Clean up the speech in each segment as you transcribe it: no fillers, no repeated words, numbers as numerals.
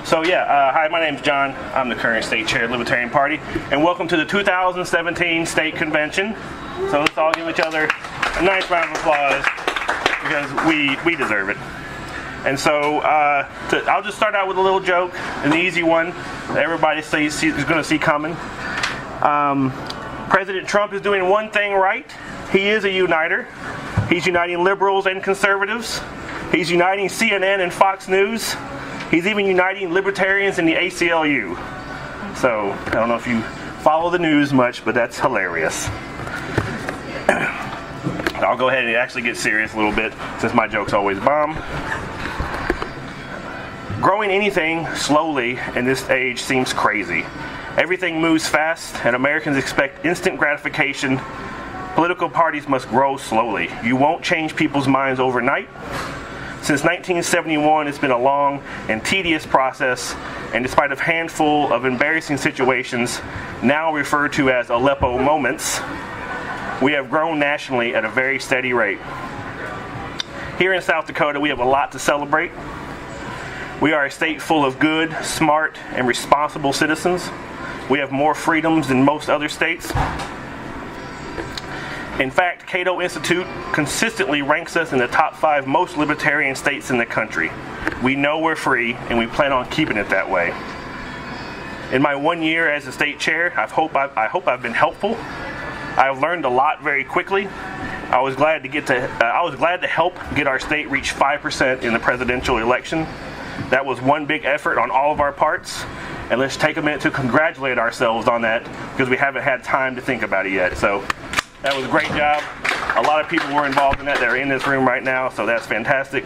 Hi, my name's John. I'm the current state chair of the Libertarian Party, and welcome to the 2017 State Convention. So let's all give each other a nice round of applause because we deserve it. And so I'll just start out with a little joke, an easy one that everybody is going to see coming. President Trump is doing one thing right. He is a uniter. He's uniting liberals and conservatives. He's uniting CNN and Fox News. He's even uniting libertarians in the ACLU. So, I don't know if you follow the news much, but that's hilarious. I'll go ahead and actually get serious a little bit, since my jokes always bomb. Growing anything slowly in this age seems crazy. Everything moves fast, and Americans expect instant gratification. Political parties must grow slowly. You won't change people's minds overnight. Since 1971, it's been a long and tedious process, and despite a handful of embarrassing situations, now referred to as Aleppo moments, we have grown nationally at a very steady rate. Here in South Dakota, we have a lot to celebrate. We are a state full of good, smart, and responsible citizens. We have more freedoms than most other states. In fact, Cato Institute consistently ranks us in the top 5 most libertarian states in the country. We know we're free, and we plan on keeping it that way. In my 1 year as a state chair, I hope I've been helpful. I have learned a lot very quickly. I was glad to help get our state reach 5% in the presidential election. That was one big effort on all of our parts, and let's take a minute to congratulate ourselves on that because we haven't had time to think about it yet. So that was a great job. A lot of people were involved in that. They're in this room right now, so that's fantastic.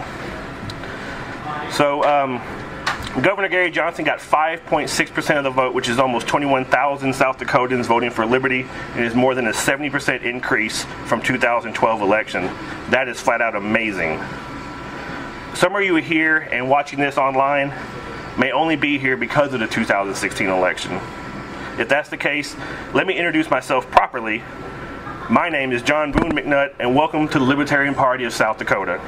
So Governor Gary Johnson got 5.6% of the vote, which is almost 21,000 South Dakotans voting for liberty, and is more than a 70% increase from 2012 election. That is flat out amazing. Some of you here and watching this online may only be here because of the 2016 election. If that's the case, let me introduce myself properly. My name is Jon Boon McNutt, and welcome to the Libertarian Party of South Dakota.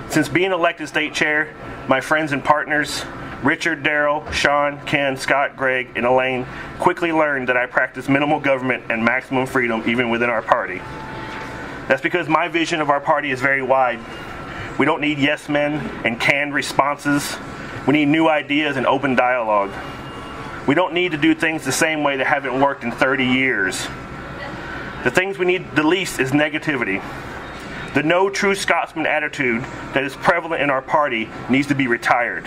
Since being elected state chair, my friends and partners, Richard, Daryl, Sean, Ken, Scott, Greg, and Elaine, quickly learned that I practice minimal government and maximum freedom even within our party. That's because my vision of our party is very wide. We don't need yes men and canned responses. We need new ideas and open dialogue. We don't need to do things the same way that haven't worked in 30 years. The things we need the least is negativity. The no true Scotsman attitude that is prevalent in our party needs to be retired.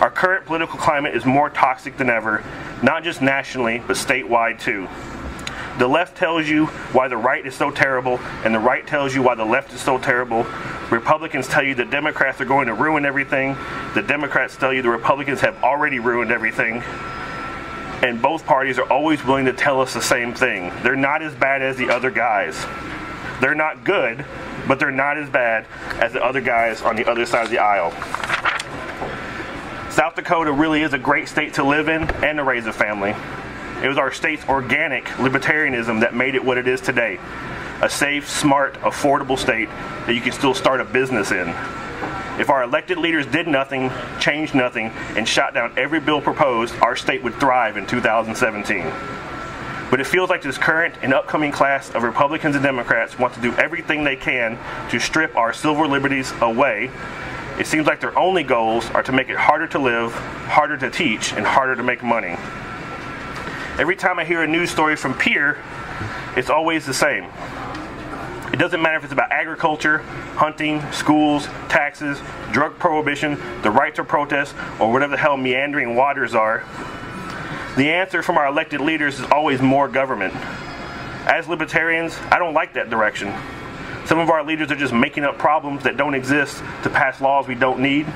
Our current political climate is more toxic than ever, not just nationally, but statewide too. The left tells you why the right is so terrible, and the right tells you why the left is so terrible. Republicans tell you that Democrats are going to ruin everything. The Democrats tell you the Republicans have already ruined everything. And both parties are always willing to tell us the same thing. They're not as bad as the other guys. They're not good, but they're not as bad as the other guys on the other side of the aisle. South Dakota really is a great state to live in and to raise a family. It was our state's organic libertarianism that made it what it is today. A safe, smart, affordable state that you can still start a business in. If our elected leaders did nothing, changed nothing, and shot down every bill proposed, our state would thrive in 2017. But it feels like this current and upcoming class of Republicans and Democrats want to do everything they can to strip our civil liberties away. It seems like their only goals are to make it harder to live, harder to teach, and harder to make money. Every time I hear a news story from Pierre, it's always the same. It doesn't matter if it's about agriculture, hunting, schools, taxes, drug prohibition, the right to protest, or whatever the hell meandering waters are. The answer from our elected leaders is always more government. As libertarians, I don't like that direction. Some of our leaders are just making up problems that don't exist to pass laws we don't need,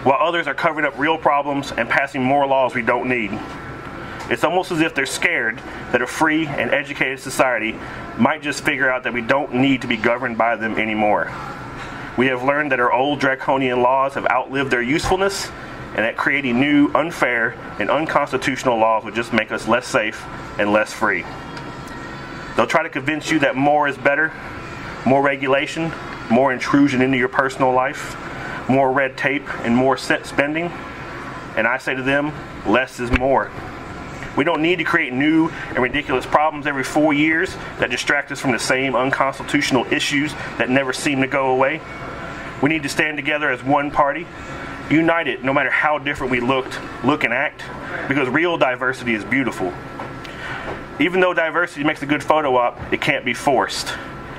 while others are covering up real problems and passing more laws we don't need. It's almost as if they're scared that a free and educated society might just figure out that we don't need to be governed by them anymore. We have learned that our old draconian laws have outlived their usefulness, and that creating new, unfair, and unconstitutional laws would just make us less safe and less free. They'll try to convince you that more is better, more regulation, more intrusion into your personal life, more red tape, and more set spending. And I say to them, less is more. We don't need to create new and ridiculous problems every 4 years that distract us from the same unconstitutional issues that never seem to go away. We need to stand together as one party, united no matter how different we look and act, because real diversity is beautiful. Even though diversity makes a good photo op, it can't be forced.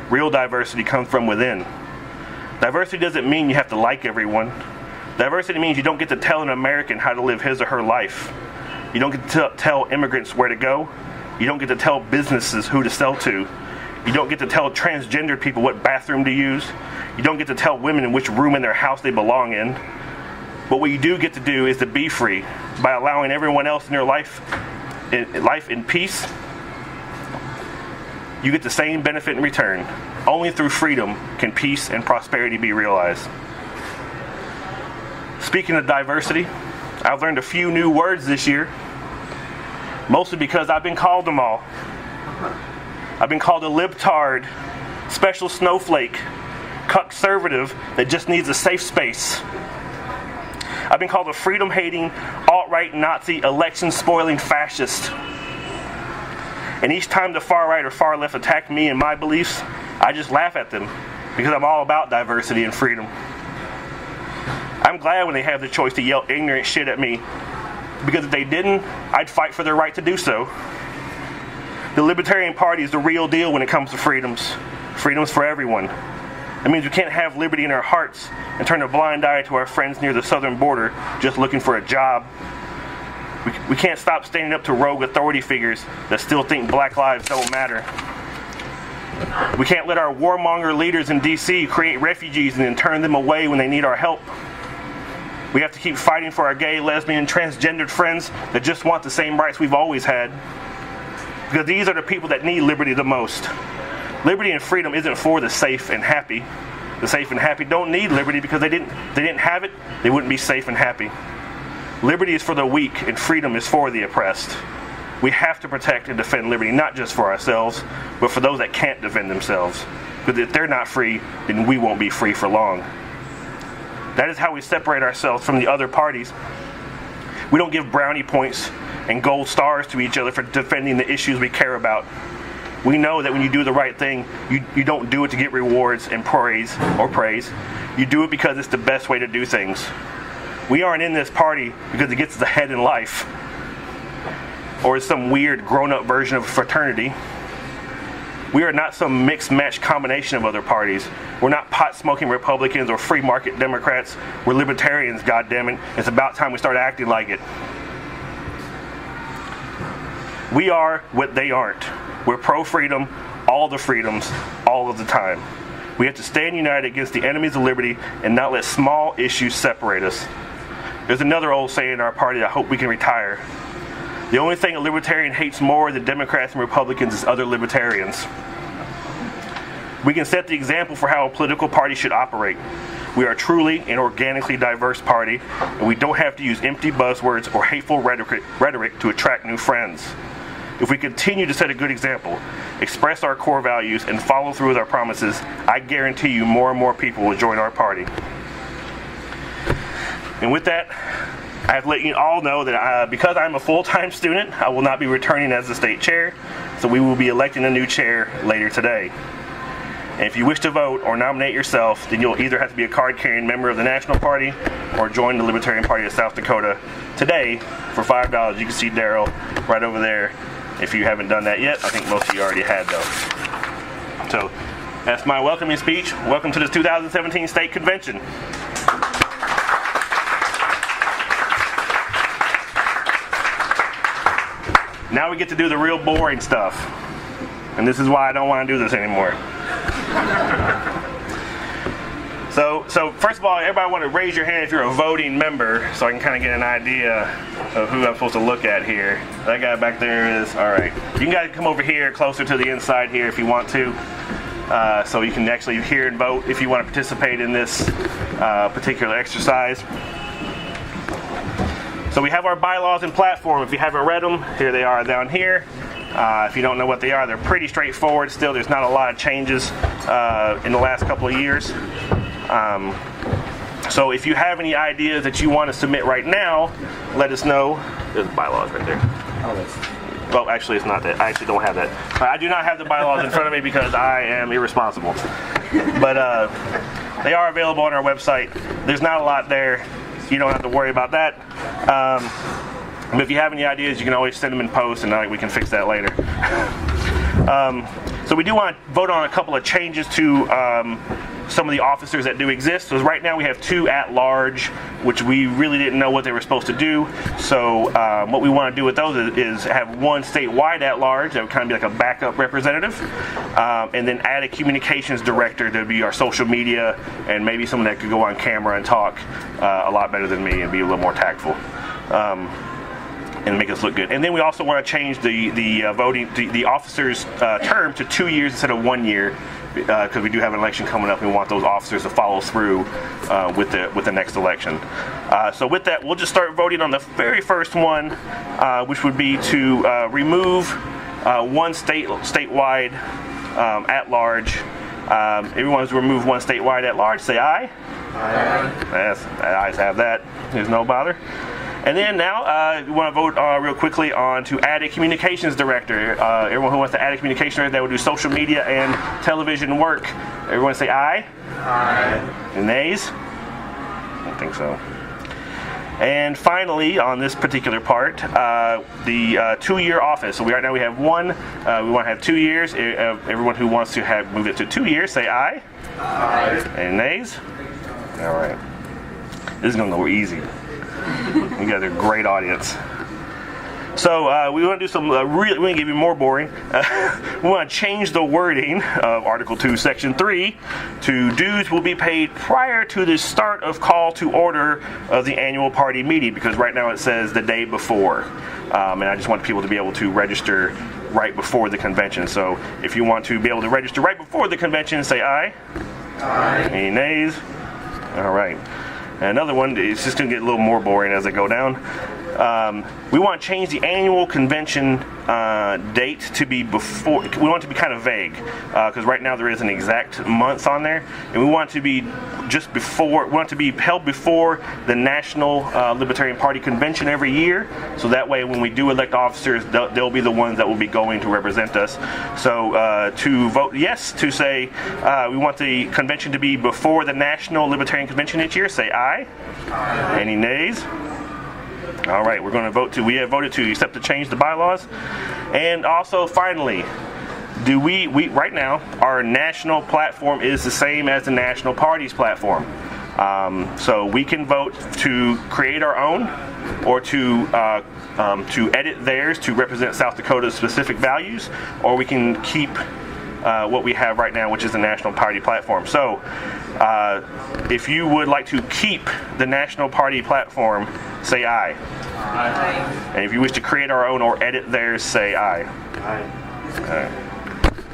Real diversity comes from within. Diversity doesn't mean you have to like everyone. Diversity means you don't get to tell an American how to live his or her life. You don't get to tell immigrants where to go. You don't get to tell businesses who to sell to. You don't get to tell transgender people what bathroom to use. You don't get to tell women in which room in their house they belong in. But what you do get to do is to be free by allowing everyone else in your life in peace. You get the same benefit in return. Only through freedom can peace and prosperity be realized. Speaking of diversity, I've learned a few new words this year, mostly because I've been called them all. I've been called a libtard, special snowflake, conservative that just needs a safe space. I've been called a freedom-hating, alt-right Nazi, election-spoiling fascist. And each time the far right or far left attack me and my beliefs, I just laugh at them because I'm all about diversity and freedom. I'm glad when they have the choice to yell ignorant shit at me, because if they didn't, I'd fight for their right to do so. The Libertarian Party is the real deal when it comes to freedoms. Freedoms for everyone. It means we can't have liberty in our hearts and turn a blind eye to our friends near the southern border just looking for a job. We can't stop standing up to rogue authority figures that still think black lives don't matter. We can't let our warmonger leaders in D.C. create refugees and then turn them away when they need our help. We have to keep fighting for our gay, lesbian, transgendered friends that just want the same rights we've always had. Because these are the people that need liberty the most. Liberty and freedom isn't for the safe and happy. The safe and happy don't need liberty because they didn't have it, they wouldn't be safe and happy. Liberty is for the weak and freedom is for the oppressed. We have to protect and defend liberty, not just for ourselves, but for those that can't defend themselves. Because if they're not free, then we won't be free for long. That is how we separate ourselves from the other parties. We don't give brownie points and gold stars to each other for defending the issues we care about. We know that when you do the right thing, you don't do it to get rewards and praise. You do it because it's the best way to do things. We aren't in this party because it gets us ahead in life, or it's some weird grown-up version of a fraternity. We are not some mixed-match combination of other parties. We're not pot-smoking Republicans or free-market Democrats. We're libertarians, goddammit. It's about time we start acting like it. We are what they aren't. We're pro-freedom, all the freedoms, all of the time. We have to stand united against the enemies of liberty and not let small issues separate us. There's another old saying in our party I hope we can retire. The only thing a libertarian hates more than Democrats and Republicans is other libertarians. We can set the example for how a political party should operate. We are truly an organically diverse party, and we don't have to use empty buzzwords or hateful rhetoric to attract new friends. If we continue to set a good example, express our core values, and follow through with our promises, I guarantee you more and more people will join our party. And with that, I have to let you all know that because I'm a full-time student, I will not be returning as the state chair, so we will be electing a new chair later today. And if you wish to vote or nominate yourself, then you'll either have to be a card-carrying member of the National Party or join the Libertarian Party of South Dakota. Today, for $5, you can see Daryl right over there. If you haven't done that yet, I think most of you already had, though. So, that's my welcoming speech. Welcome to this 2017 State Convention. Now we get to do the real boring stuff. And this is why I don't want to do this anymore. So first of all, everybody want to raise your hand if you're a voting member, so I can kind of get an idea of who I'm supposed to look at here. That guy back there is, all right. You can guys come over here closer to the inside here if you want to, so you can actually hear and vote if you want to participate in this particular exercise. So we have our bylaws and platform. If you haven't read them, here they are down here. If you don't know what they are, they're pretty straightforward still. There's not a lot of changes in the last couple of years. So if you have any ideas that you want to submit right now, let us know. There's bylaws right there. Well, actually, it's not that. I actually don't have that. I do not have the bylaws in front of me because I am irresponsible. But they are available on our website. There's not a lot there. You don't have to worry about that. But if you have any ideas, you can always send them in post, and we can fix that later. So we do want to vote on a couple of changes to some of the officers that do exist. So right now we have 2 at-large, which we really didn't know what they were supposed to do. So what we want to do with those is have 1 statewide at-large that would kind of be like a backup representative, and then add a communications director that would be our social media, and maybe someone that could go on camera and talk a lot better than me and be a little more tactful. And make us look good. And then we also want to change the officers' term to 2 years instead of 1 year, because we do have an election coming up. And we want those officers to follow through with the next election. So with that, we'll just start voting on the very first one, which would be to remove 1 statewide at large. Everyone who's removed 1 statewide at large, say aye. Aye. Yes, ayes have that. There's no bother. And then now we want to vote real quickly on to add a communications director. Everyone who wants to add a communications director that will do social media and television work. Everyone say aye. Aye. And nays? I don't think so. And finally, on this particular part, the 2-year office. So right now we have 1. We want to have 2 years. Everyone who wants to move it to 2 years, say aye. Aye. And nays? All right. This is going to go easy. You guys are a great audience. So we want to do some we're going to give you more boring. We want to change the wording of Article 2, Section 3 to dues will be paid prior to the start of call to order of the annual party meeting, because right now it says the day before. And I just want people to be able to register right before the convention. So if you want to be able to register right before the convention, say aye. Aye. Any nays? All right. Another one, it's just going to get a little more boring as I go down. We want to change the annual convention date to be before. We want it to be kind of vague, because right now there is an exact month on there, and we want it to be just before. We want it to be held before the National Libertarian Party Convention every year, so that way when we do elect officers, they'll be the ones that will be going to represent us. So to vote yes to say we want the convention to be before the National Libertarian Convention each year, say aye. Aye. Any nays? All right, we're going to vote we have voted to accept to change the bylaws. And also, finally, we right now, our national platform is the same as the national party's platform. So we can vote to create our own, or to edit theirs to represent South Dakota's specific values, or we can keep what we have right now, which is the national party platform. So if you would like to keep the national party platform, say aye. Aye. And if you wish to create our own or edit theirs, say aye. Aye. All right.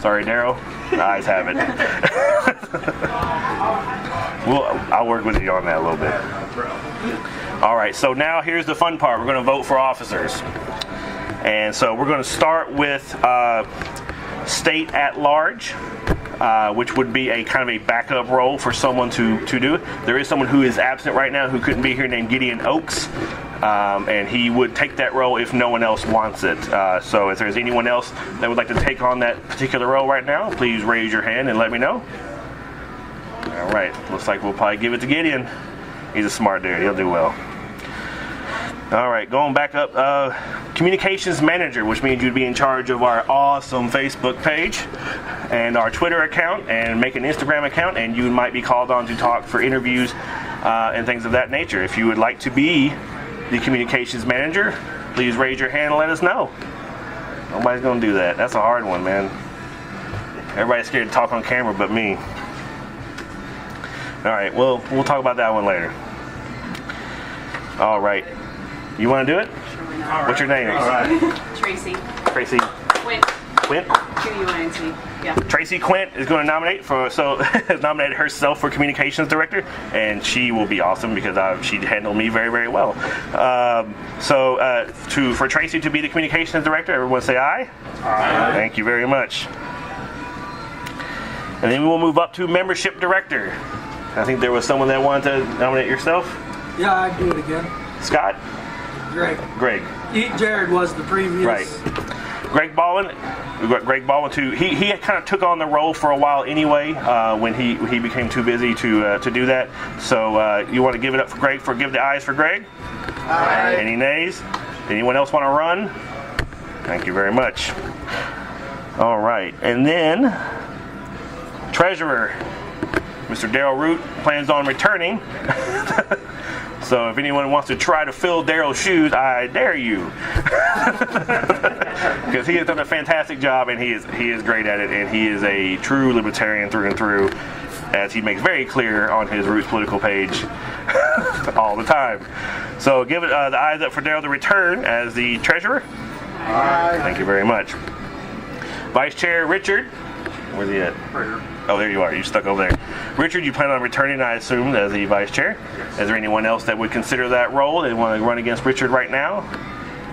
Sorry, Daryl. The ayes have it. I'll work with you on that a little bit. All right, so now here's the fun part. We're going to vote for officers. And so we're going to start with state at large, which would be a kind of a backup role for someone to do. There is someone who is absent right now who couldn't be here named Gideon Oakes, and he would take that role if no one else wants it. So if there's anyone else that would like to take on that particular role right now, please raise your hand and let me know. All right, looks like we'll probably give it to Gideon. He's a smart dude, he'll do well. All right, going back up, communications manager, which means you'd be in charge of our awesome Facebook page and our Twitter account, and make an Instagram account, and you might be called on to talk for interviews and things of that nature. If you would like to be the communications manager, please raise your hand and let us know. Nobody's going to do that. That's a hard one, man. Everybody's scared to talk on camera but me. All right, well, we'll talk about that one later. All right. You want to do it? Sure, why not? What's your name? All right. Tracy. Tracy. Quint. Quint? Q-U-I-N-T. Yeah. Tracy Quint is going to has nominated herself for communications director, and she will be awesome because she handled me very, very well. For Tracy to be the communications director, everyone say aye. Aye. Thank you very much. And then we will move up to membership director. I think there was someone that wanted to nominate yourself. Yeah, I'd do it again. Scott? Greg. Jared was the previous. Right. Greg Baldwin. Greg Baldwin too. He kind of took on the role for a while anyway when he became too busy to do that. So you want to give it up for Greg? Give the ayes for Greg. Aye. Any nays? Anyone else want to run? Thank you very much. All right, and then Treasurer, Mr. Daryl Root plans on returning. So if anyone wants to try to fill Daryl's shoes, I dare you. Because he has done a fantastic job, and he is great at it, and he is a true libertarian through and through, as he makes very clear on his Roots political page all the time. So give it the ayes up for Daryl to return as the treasurer. Aye. Thank you very much. Vice Chair Richard. Where's he at? Right here. Oh, there you are. You stuck over there. Richard, you plan on returning, I assume, as the vice chair. Yes. Is there anyone else that would consider that role? They want to run against Richard right now?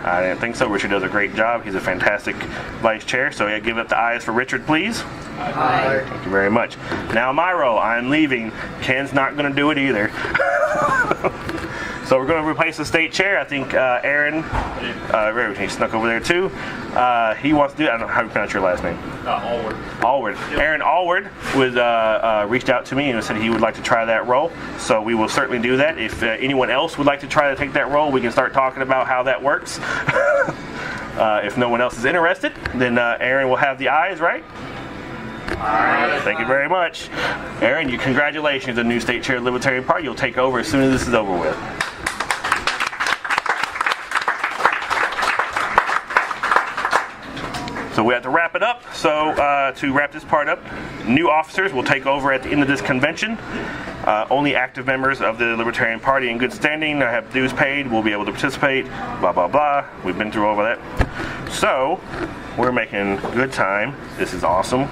I didn't think so. Richard does a great job. He's a fantastic vice chair. So yeah, give up the ayes for Richard, please. Aye. Thank you very much. Now my role. I'm leaving. Ken's not going to do it either. So we're going to replace the state chair. I think Aaron, he snuck over there too. He wants to do it. I don't know how you pronounce your last name. Allward. Allward. Yep. Aaron Allward reached out to me and said he would like to try that role. So we will certainly do that. If anyone else would like to try to take that role, we can start talking about how that works. If no one else is interested, then Aaron will have the ayes, right? Aye. Thank you very much. Aaron, congratulations, the new state chair of the Libertarian Party. You'll take over as soon as this is over with. So we have to wrap it up. So to wrap this part up, new officers will take over at the end of this convention. Only active members of the Libertarian Party in good standing, have dues paid, will be able to participate, blah, blah, blah. We've been through all of that. So we're making good time. This is awesome.